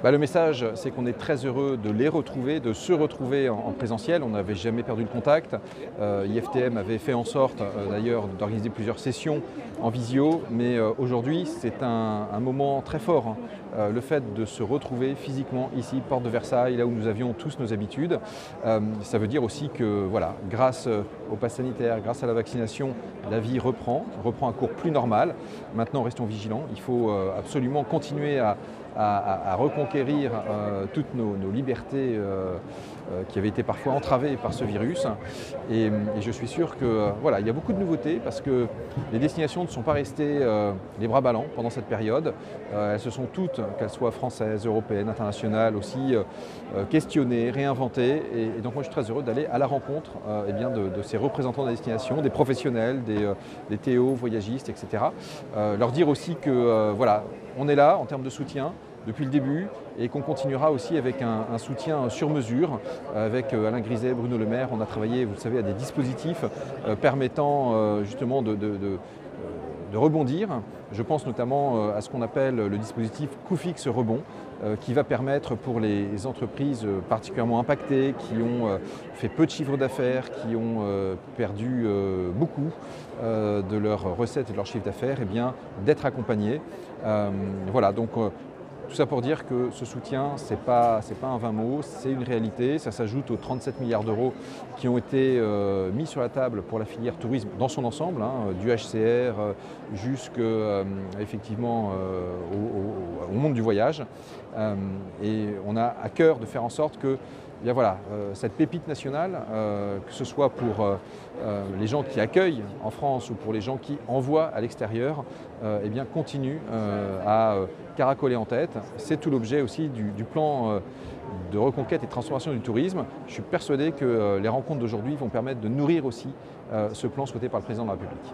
Le message, c'est qu'on est très heureux de les retrouver, de se retrouver en présentiel. On n'avait jamais perdu le contact. IFTM avait fait en sorte d'ailleurs d'organiser plusieurs sessions en visio, mais aujourd'hui c'est un moment très fort, hein. Le fait de se retrouver physiquement ici, porte de Versailles, là où nous avions tous nos habitudes. Ça veut dire aussi que voilà, grâce au pass sanitaire, grâce à la vaccination, la vie reprend un cours plus normal. Maintenant, restons vigilants. Il faut absolument continuer à reconquérir toutes nos libertés qui avaient été parfois entravées par ce virus. Et je suis sûr que voilà, il y a beaucoup de nouveautés parce que les destinations ne sont pas restées les bras ballants pendant cette période. Elles se sont toutes, qu'elles soient françaises, européennes, internationales, aussi questionnées, réinventées. Et donc moi je suis très heureux d'aller à la rencontre de ces représentants de la destination, des professionnels, des TO, voyagistes, etc. Leur dire aussi que voilà, on est là en termes de soutien depuis le début et qu'on continuera aussi avec un soutien sur mesure. Avec Alain Griset, Bruno Le Maire, on a travaillé, vous le savez, à des dispositifs permettant justement de rebondir. Je pense notamment à ce qu'on appelle le dispositif coût fixe rebond, qui va permettre pour les entreprises particulièrement impactées, qui ont fait peu de chiffre d'affaires, qui ont perdu beaucoup de leurs recettes et de leur chiffre d'affaires, d'être accompagnées. Voilà, donc tout ça pour dire que ce soutien, ce n'est pas un vain mot, c'est une réalité. Ça s'ajoute aux 37 milliards d'euros qui ont été mis sur la table pour la filière tourisme dans son ensemble, hein, du HCR jusqu'effectivement au monde du voyage. Et on a à cœur de faire en sorte que cette pépite nationale, que ce soit pour les gens qui accueillent en France ou pour les gens qui envoient à l'extérieur, continue à caracoler en tête. C'est tout l'objet aussi du plan de reconquête et de transformation du tourisme. Je suis persuadé que les rencontres d'aujourd'hui vont permettre de nourrir aussi ce plan souhaité par le Président de la République.